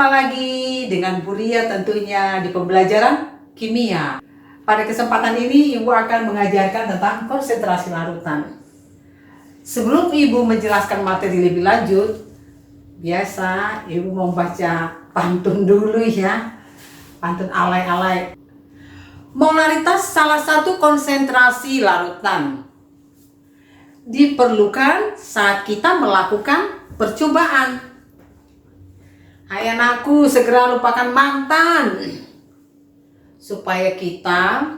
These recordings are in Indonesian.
Berjumpa lagi dengan Bu Ria tentunya di pembelajaran kimia. Pada kesempatan ini Ibu akan mengajarkan tentang konsentrasi larutan. Sebelum Ibu menjelaskan materi lebih lanjut, biasa Ibu membaca pantun dulu ya. Pantun alay-alay. Molaritas salah satu konsentrasi larutan diperlukan saat kita melakukan percobaan. Hai anakku, segera lupakan mantan supaya kita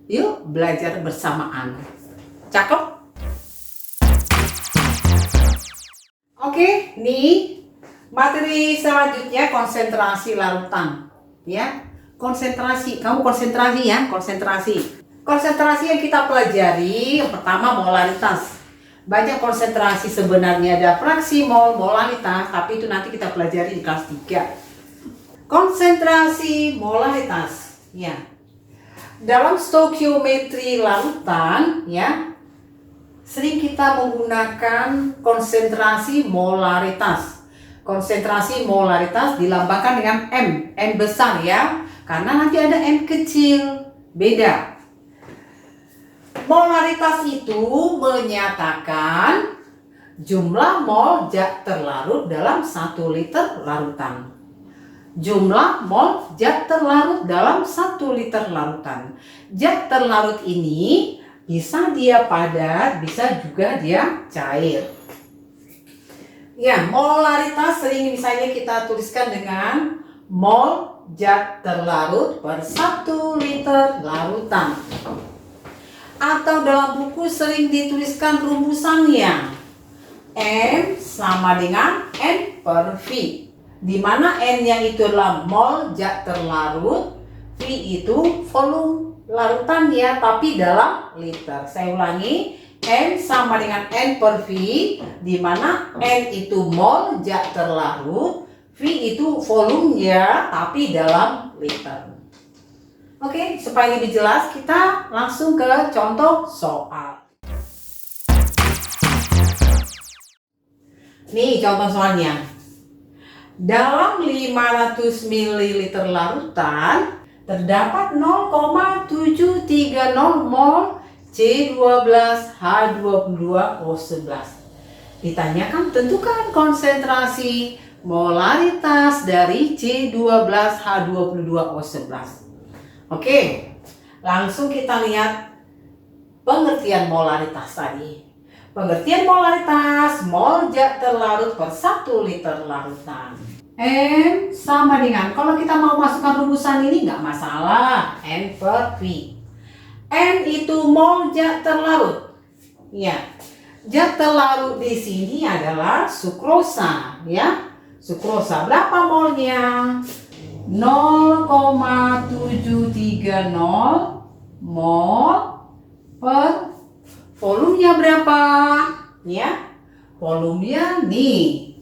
yuk belajar bersamaan. Cakep? Oke, nih materi selanjutnya konsentrasi larutan. Ya, konsentrasi. Kamu konsentrasi ya, konsentrasi. Konsentrasi yang kita pelajari yang pertama molaritas. Banyak konsentrasi sebenarnya, ada fraksi mol, molaritas, tapi itu nanti kita pelajari di kelas 3. Konsentrasi molaritas, ya. Dalam stoikiometri larutan, ya, sering kita menggunakan konsentrasi molaritas. Konsentrasi molaritas dilambangkan dengan M besar ya, karena nanti ada M kecil, beda. Molaritas itu menyatakan jumlah mol zat terlarut dalam 1 liter larutan. Jumlah mol zat terlarut dalam 1 liter larutan. Zat terlarut ini bisa dia padat, bisa juga dia cair. Ya, molaritas sering misalnya kita tuliskan dengan mol zat terlarut per 1 liter larutan. Atau dalam buku sering dituliskan rumusannya M sama dengan N per V, di mana N-nya itu adalah mol zat terlarut, V itu volume larutan ya, tapi dalam liter. Saya ulangi, N sama dengan N per V, di mana N itu mol zat terlarut, V itu volume ya, tapi dalam liter. Oke, supaya lebih jelas kita langsung ke contoh soal. Nih contoh soalnya. Dalam 500 ml larutan terdapat 0,730 mol C12H22O11. Ditanyakan tentukan konsentrasi molaritas dari C12H22O11. Oke, langsung kita lihat pengertian molaritas tadi. Pengertian molaritas, mol zat terlarut per 1 liter larutan. N sama dengan, kalau kita mau masukkan rumusan ini nggak masalah, N per V. N itu mol zat terlarut. Ya, zat terlarut di sini adalah sukrosa, ya. Sukrosa berapa molnya? 0,730 mol per volumenya berapa? Ya, volumenya nih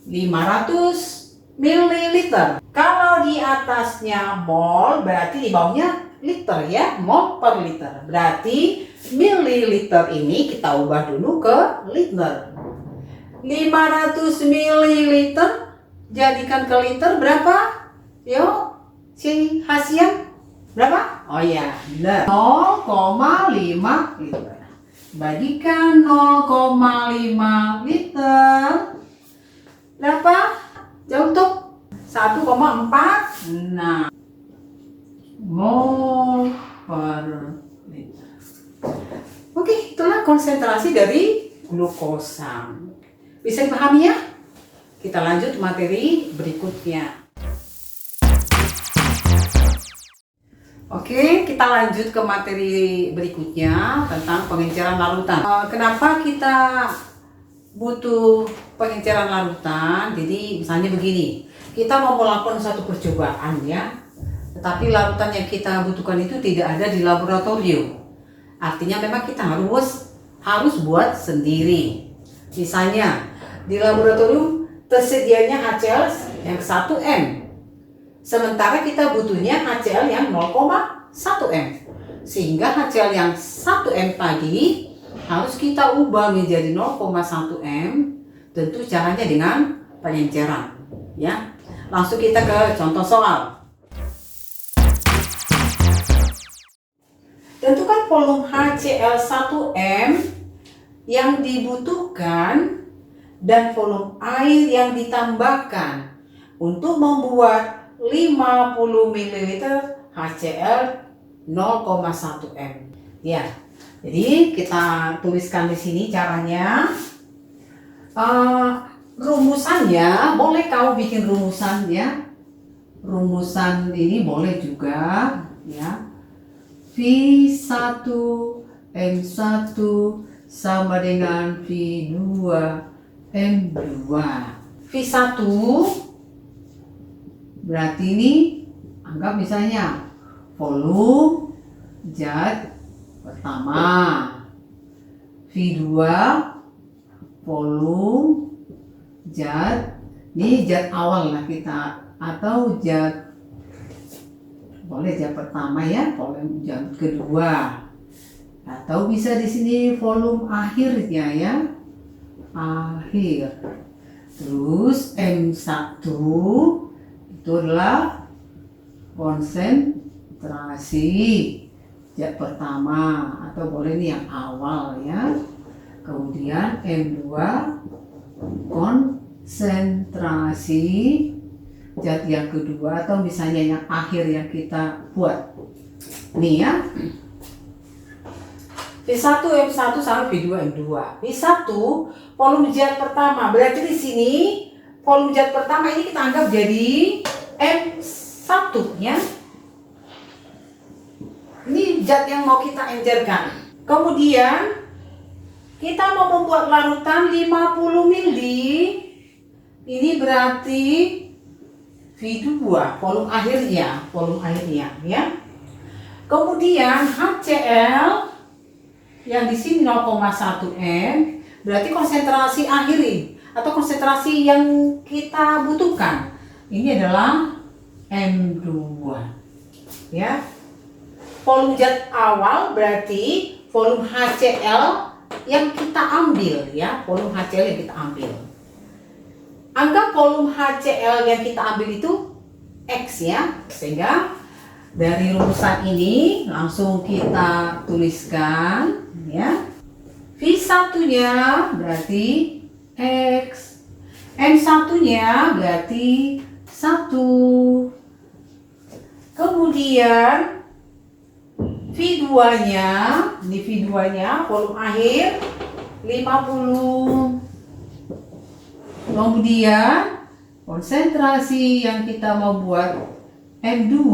500 ml. Kalau di atasnya mol berarti di bawahnya liter ya, mol per liter. Berarti mililiter ini kita ubah dulu ke liter. 500 ml jadikan ke liter berapa? Yuk, si Hasian berapa? Oh ya, 0,5 liter. Bagikan 0,5 liter. Berapa? Jauh tuh. 1,4. Mol per liter. Oke, itulah konsentrasi dari glukosa. Bisa dipahami ya? Kita lanjut materi berikutnya. Oke, kita lanjut ke materi berikutnya tentang pengenceran larutan. Kenapa kita butuh pengenceran larutan? Jadi misalnya begini, kita mau melakukan satu percobaan ya, tetapi larutan yang kita butuhkan itu tidak ada di laboratorium. Artinya memang kita harus buat sendiri. Misalnya di laboratorium tersedianya HCl yang 1M. Sementara kita butuhnya HCl yang 0,1 M. Sehingga HCl yang 1 M tadi harus kita ubah menjadi 0,1 M. Tentu caranya dengan pengenceran, ya. langsung kita ke contoh soal. Tentukan volume HCl1M yang dibutuhkan dan volume air yang ditambahkan untuk membuat 50 ml HCl 0,1 M. Ya, jadi kita tuliskan di sini caranya. Rumusannya boleh kau bikin rumusan ya. Rumusan ini boleh juga ya. V1 M1 sama dengan V2 M2. V1 berarti ini anggap misalnya volume zat pertama. V2 volume zat, ini zat awal lah kita, atau zat, boleh zat pertama ya, volume zat kedua, atau bisa di sini volume akhirnya ya, akhir. Terus M1 itu adalah konsentrasi zat pertama, atau boleh ini yang awal ya. Kemudian M2 konsentrasi zat yang kedua, atau misalnya yang akhir yang kita buat. Nih ya. V1 M1 sama V2 M2. V1 volume zat pertama. Berarti di sini volume zat pertama ini kita anggap jadi M1 ya. Ini zat yang mau kita encerkan. Kemudian kita mau membuat larutan 50 ml. Ini berarti V2, volume akhirnya ya. Kemudian HCl yang di sini 0,1 M, berarti konsentrasi akhir atau konsentrasi yang kita butuhkan. Ini adalah M2. Ya. Volume zat awal berarti volume HCl yang kita ambil ya, volume HCl yang kita ambil. Anggap volume HCl yang kita ambil itu X ya, sehingga dari rumusan ini langsung kita tuliskan ya. V1-nya berarti X, N1-nya berarti 1. Kemudian V2-nya, ini V2-nya volume akhir 50. Kemudian konsentrasi yang kita mau buat M2,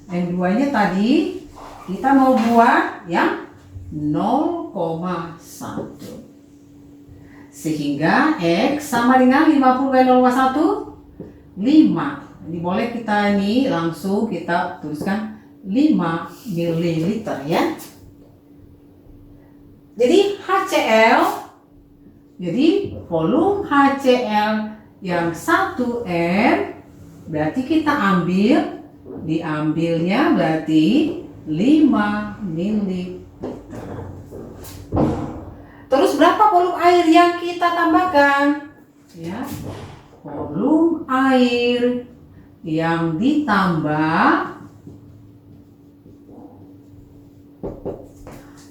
M2-nya tadi kita mau buat yang 0,1. Sehingga X sama dengan 50 kali 0,1 5. Ini boleh kita ini langsung kita tuliskan 5 ml ya. Jadi HCl, jadi volume HCl yang 1M berarti kita ambil, diambilnya berarti 5 ml. Terus berapa volume air yang kita tambahkan? Ya, volume air yang ditambah.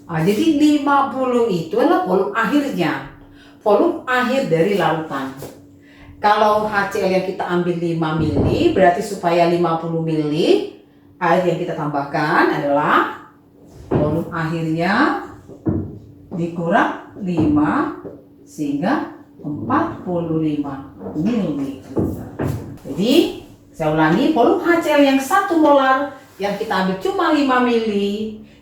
Jadi 50 itu adalah volume akhirnya, volume akhir dari larutan. Kalau HCl yang kita ambil 5 ml, berarti supaya 50 ml air yang kita tambahkan adalah volume akhirnya dikurang 5 sehingga 45 ml. Jadi saya ulangi, volume HCl yang 1 molar yang kita ambil cuma 5 ml,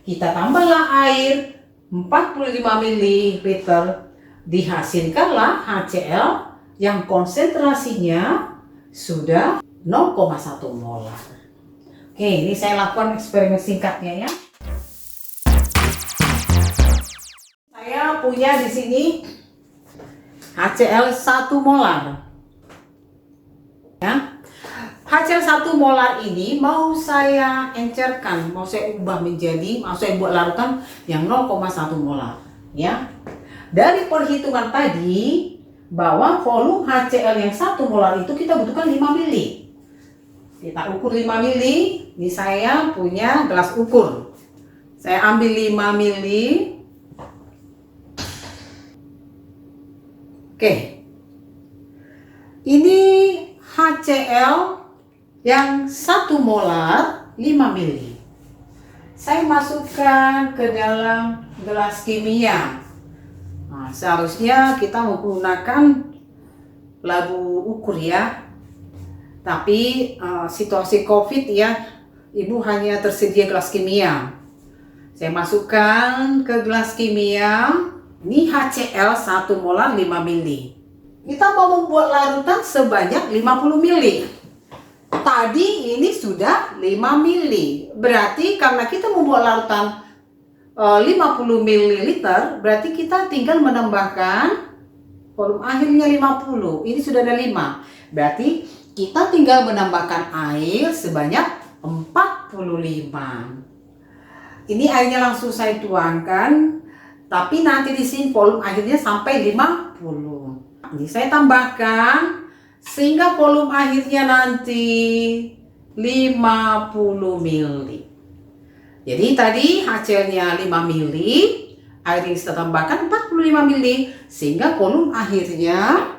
kita tambahlah air 45 ml, dihasilkanlah HCl yang konsentrasinya sudah 0,1 molar. Oke, ini saya lakukan eksperimen singkatnya ya. Saya punya di sini HCl 1 molar. Ya. HCl 1 molar ini mau saya encerkan, mau saya ubah menjadi, mau saya buat larutan yang 0,1 molar ya. Dari perhitungan tadi bahwa volume HCl yang 1 molar itu kita butuhkan 5 mili. Kita ukur 5 mili. Ini saya punya gelas ukur. Saya ambil 5 mili. Oke. Ini HCl yang 1 molar 5 mili. Saya masukkan ke dalam gelas kimia. Nah, seharusnya kita menggunakan labu ukur ya. Tapi situasi COVID ya, Ibu hanya tersedia gelas kimia. Saya masukkan ke gelas kimia. Ini HCl 1 molar 5 mili. Kita mau membuat larutan sebanyak 50 mili. Tadi ini sudah 5 mili. Berarti karena kita membuat larutan 50 ml, berarti kita tinggal menambahkan volume akhirnya 50. Ini sudah ada 5. Berarti kita tinggal menambahkan air sebanyak 45. Ini airnya langsung saya tuangkan, tapi nanti di sini volume akhirnya sampai 50. Ini saya tambahkan sehingga volume akhirnya nanti 50 mili. Jadi tadi HCl-nya 5 mili, air yang kita tambahkan 45 mili, sehingga volume akhirnya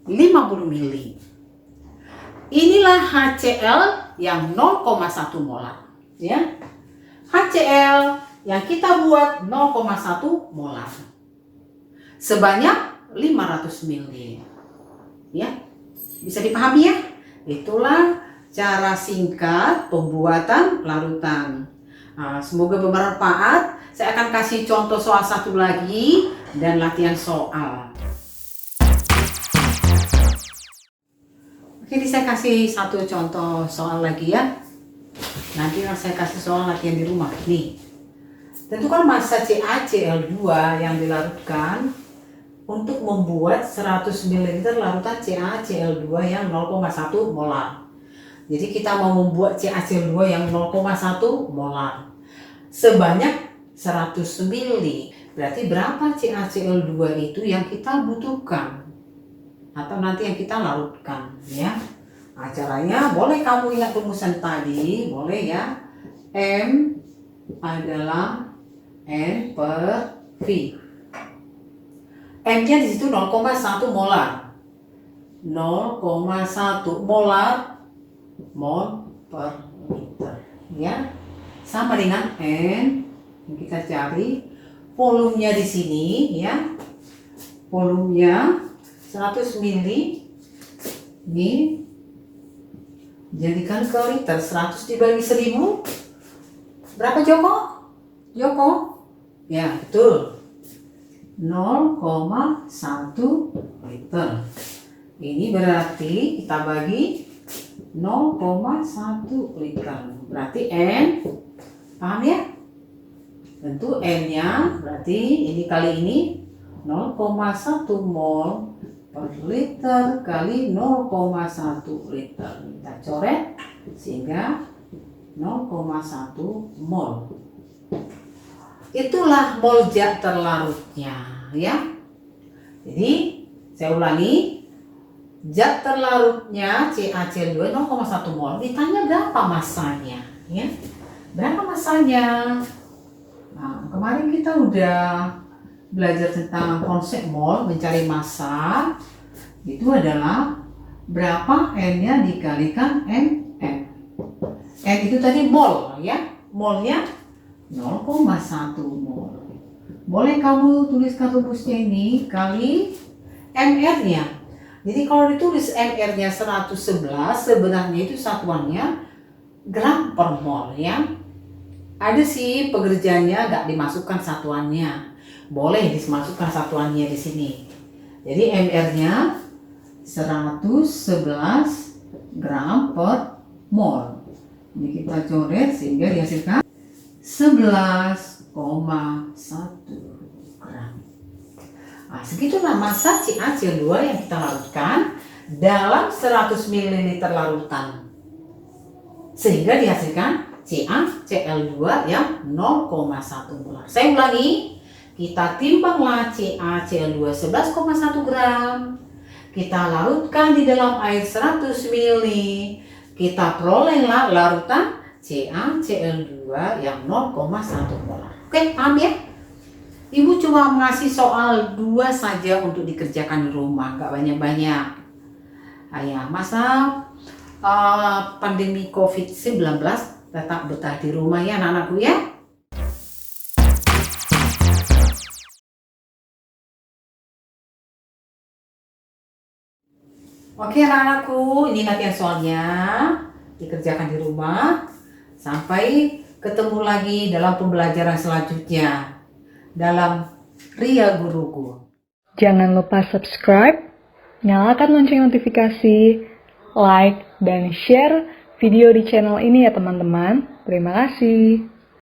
50 mili. Inilah HCl yang 0,1 molar. Ya. HCl yang kita buat 0,1 molar. Sebanyak 500 mili. Ya. Bisa dipahami ya? Itulah cara singkat pembuatan larutan. Nah, semoga bermanfaat. Saya akan kasih contoh soal satu lagi dan latihan soal. Oke, saya kasih satu contoh soal lagi ya. Nanti saya kasih soal latihan di rumah. Nih, tentukan massa CaCl2 yang dilarutkan untuk membuat 100 ml larutan CaCl2 yang 0,1 molar. Jadi kita mau membuat CaCl2 yang 0,1 molar sebanyak 100 mili. Berarti berapa CaCl2 itu yang kita butuhkan atau nanti yang kita larutkan ya. Nah, caranya boleh kamu ingat rumusan tadi, boleh ya. M adalah N per V. M-nya di situ 0,1 molar. 0,1 molar mol per liter ya. Sama dengan N yang kita cari. Volumenya di sini ya. Volumenya 100 mili. Ini jadikan ke liter. 100 dibagi 1000 berapa Joko? Joko? Ya, betul. 0,1 liter. Ini berarti kita bagi 0,1 liter. Berarti N, paham ya? Tentu N-nya berarti ini kali ini 0,1 mol per liter kali 0,1 liter. Kita coret sehingga 0,1 mol. Itulah mol zat terlarutnya ya. Jadi saya ulangi, zat terlarutnya CaCl2 0,1 mol. Ditanya berapa massanya ya. Berapa massanya? Nah, kemarin kita udah belajar tentang konsep mol, mencari massa. Itu adalah berapa N-nya dikalikan Mn. N itu tadi mol ya. Molnya 0,1 mol. Boleh kamu tuliskan rumusnya ini kali MR-nya. Jadi kalau ditulis MR-nya 111, sebenarnya itu satuannya gram per mol ya. Ada sih pengerjaannya nggak dimasukkan satuannya. Boleh dimasukkan satuannya di sini. Jadi MR-nya 111 gram per mol. Ini kita coret sehingga dihasilkan 11,1 gram. Nah, segitulah massa CaCl2 yang kita larutkan dalam 100 ml larutan. Sehingga dihasilkan CaCl2 yang 0,1 molar. Saya ulangi, Kita timbanglah CaCl2 11,1 gram. Kita larutkan di dalam air 100 ml. Kita perolehlah larutan CaCl2 yang 0,1 molar. Oke, paham ya? Ibu cuma mengasih soal 2 saja untuk dikerjakan di rumah, nggak banyak-banyak. Ayah, masa pandemi COVID-19 tetap betah di rumah ya anak-anakku ya. Oke anak-anakku, ini latihan soalnya dikerjakan di rumah. Sampai ketemu lagi dalam pembelajaran selanjutnya dalam Ria Guruku. Jangan lupa subscribe, nyalakan lonceng notifikasi, like, dan share video di channel ini ya teman-teman. Terima kasih.